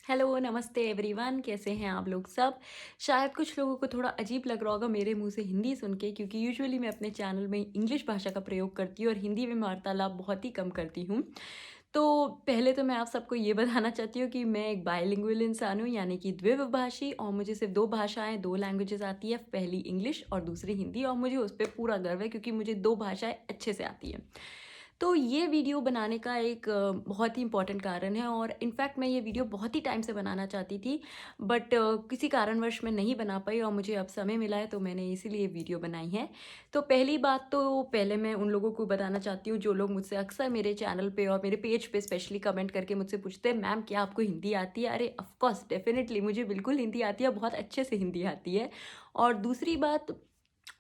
Hello, नमस्ते everyone, कैसे हैं आप लोग सब? शायद कुछ लोगों को थोड़ा अजीब लग रहा होगा मेरे मुँह से हिंदी सुन के, क्योंकि यूजुअली मैं अपने चैनल में इंग्लिश भाषा का प्रयोग करती हूँ और हिंदी में वार्तालाप बहुत ही कम करती हूँ। तो पहले तो मैं आप सबको ये बताना चाहती हूँ कि मैं एक बाइलिंगुअल इंसान हूँ, यानी कि द्विभाषी, और मुझे सिर्फ़ 2 भाषाएँ, 2 लैंग्वेजेज़ आती है, पहली इंग्लिश और दूसरी हिंदी, और मुझे उस पे पूरा गर्व है क्योंकि मुझे 2 भाषाएँ अच्छे से आती हैं। तो ये वीडियो बनाने का एक बहुत ही इम्पोर्टेंट कारण है, और इनफैक्ट मैं ये वीडियो बहुत ही टाइम से बनाना चाहती थी, बट किसी कारणवश मैं नहीं बना पाई और मुझे अब समय मिला है, तो मैंने इसीलिए वीडियो बनाई है। तो पहली बात तो पहले मैं उन लोगों को बताना चाहती हूँ जो लोग मुझसे अक्सर मेरे चैनल पे और मेरे पेज पे स्पेशली कमेंट करके मुझसे पूछते हैं, मैम क्या आपको हिंदी आती है? अरे ऑफ कोर्स डेफिनेटली मुझे बिल्कुल हिंदी आती है, बहुत अच्छे से हिंदी आती है। और दूसरी बात,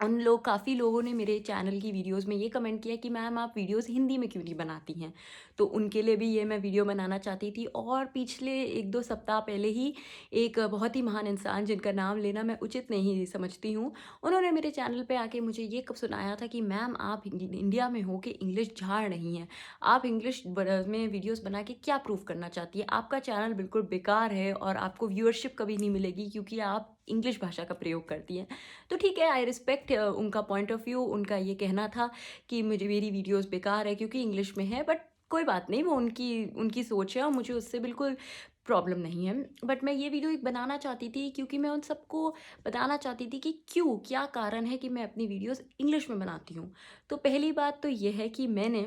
उन लोग काफ़ी लोगों ने मेरे चैनल की वीडियोज़ में ये कमेंट किया कि मैम आप वीडियोज़ हिंदी में क्यों नहीं बनाती हैं? तो उनके लिए भी ये मैं वीडियो बनाना चाहती थी। और पिछले 1-2 सप्ताह पहले ही एक बहुत ही महान इंसान, जिनका नाम लेना मैं उचित नहीं समझती हूँ, उन्होंने मेरे चैनल पे आके मुझे ये कब सुनाया था कि मैम आप इंडिया में हो के इंग्लिश झाड़ रही हैं। आप इंग्लिश में वीडियोज़ बना के क्या प्रूव करना चाहती हैं? आपका चैनल बिल्कुल बेकार है और आपको व्यूअरशिप कभी नहीं मिलेगी क्योंकि आप इंग्लिश भाषा का प्रयोग करती हैं। तो ठीक है, आई रिस्पेक्ट उनका पॉइंट ऑफ व्यू। उनका ये कहना था कि मुझे मेरी वीडियोज़ बेकार है क्योंकि इंग्लिश में है, बट कोई बात नहीं, वो उनकी उनकी सोच है और मुझे उससे बिल्कुल प्रॉब्लम नहीं है। बट मैं ये वीडियो एक बनाना चाहती थी क्योंकि मैं उन सबको बताना चाहती थी कि क्यों, क्या कारण है कि मैं अपनी वीडियोज़ इंग्लिश में बनाती हूँ। तो पहली बात तो ये है कि मैंने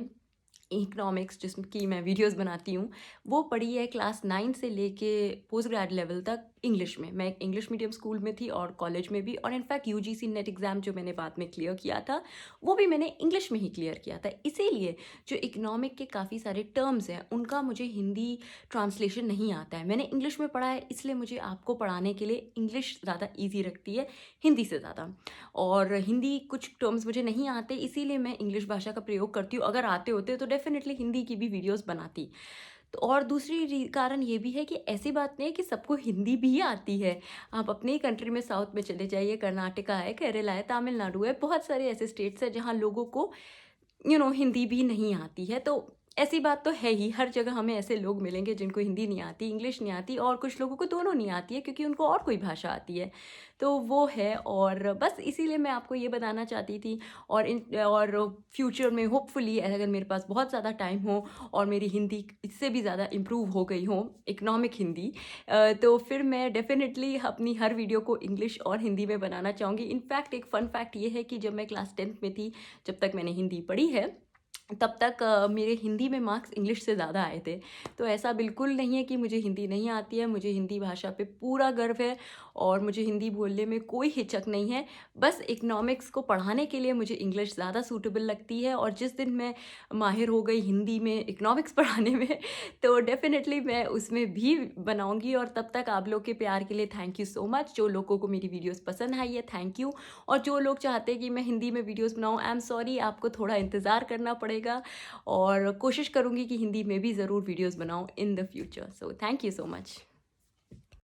इकोनॉमिक्स जिसकी मैं वीडियोस बनाती हूँ, वो पढ़ी है क्लास 9 से लेके पोस्ट ग्रेड लेवल तक इंग्लिश में। मैं एक इंग्लिश मीडियम स्कूल में थी और कॉलेज में भी, और इनफैक्ट यूजीसी नेट एग्ज़ाम जो मैंने बाद में क्लियर किया था, वो भी मैंने इंग्लिश में ही क्लियर किया था। इसीलिए जो इकोनॉमिक के काफ़ी सारे टर्म्स हैं, उनका मुझे हिंदी ट्रांसलेशन नहीं आता है। मैंने इंग्लिश में पढ़ा है, इसलिए मुझे आपको पढ़ाने के लिए इंग्लिश ज़्यादा ईज़ी लगती है हिंदी से ज़्यादा। और हिंदी कुछ टर्म्स मुझे नहीं आते, इसीलिए मैं इंग्लिश भाषा का प्रयोग करती हूँ। अगर आते होते तो डेफ़िनेटली हिंदी की भी वीडियोज़ बनाती। तो और दूसरी कारण ये भी है कि ऐसी बात नहीं है कि सबको हिंदी भी आती है। आप अपनी ही कंट्री में साउथ में चले जाइए, कर्नाटका है, केरला है, तमिलनाडु है, बहुत सारे ऐसे स्टेट्स हैं जहाँ लोगों को हिंदी भी नहीं आती है। तो ऐसी बात तो है ही, हर जगह हमें ऐसे लोग मिलेंगे जिनको हिंदी नहीं आती, इंग्लिश नहीं आती, और कुछ लोगों को दोनों नहीं आती है क्योंकि उनको और कोई भाषा आती है। तो वो है, और बस इसीलिए मैं आपको ये बताना चाहती थी। और फ्यूचर में होपफुली अगर मेरे पास बहुत ज़्यादा टाइम हो और मेरी हिंदी इससे भी ज़्यादा इम्प्रूव हो गई हो, इकोनॉमिक हिंदी, तो फिर मैं डेफ़िनेटली अपनी हर वीडियो को इंग्लिश और हिंदी में बनाना चाहूँगी। इनफैक्ट एक फ़न फैक्ट ये है कि जब मैं क्लास 10th में थी, जब तक मैंने हिंदी पढ़ी है, तब तक मेरे हिंदी में मार्क्स इंग्लिश से ज़्यादा आए थे। तो ऐसा बिल्कुल नहीं है कि मुझे हिंदी नहीं आती है, मुझे हिंदी भाषा पे पूरा गर्व है और मुझे हिंदी बोलने में कोई हिचक नहीं है। बस इकोनॉमिक्स को पढ़ाने के लिए मुझे इंग्लिश ज़्यादा सूटेबल लगती है, और जिस दिन मैं माहिर हो गई हिंदी में इकोनॉमिक्स पढ़ाने में, तो डेफ़िनेटली मैं उसमें भी बनाऊँगी। और तब तक आप लोग के प्यार के लिए थैंक यू सो मच। जो लोगों को मेरी वीडियोज़ पसंद आई है, थैंक यू। और जो लोग चाहते हैं कि मैं हिंदी में वीडियोज़ बनाऊँ, आई एम सॉरी, आपको थोड़ा इंतज़ार करना पड़ेगा, और कोशिश करूँगी कि हिंदी में भी ज़रूर वीडियोज़ बनाऊँ in the future. So thank you so much.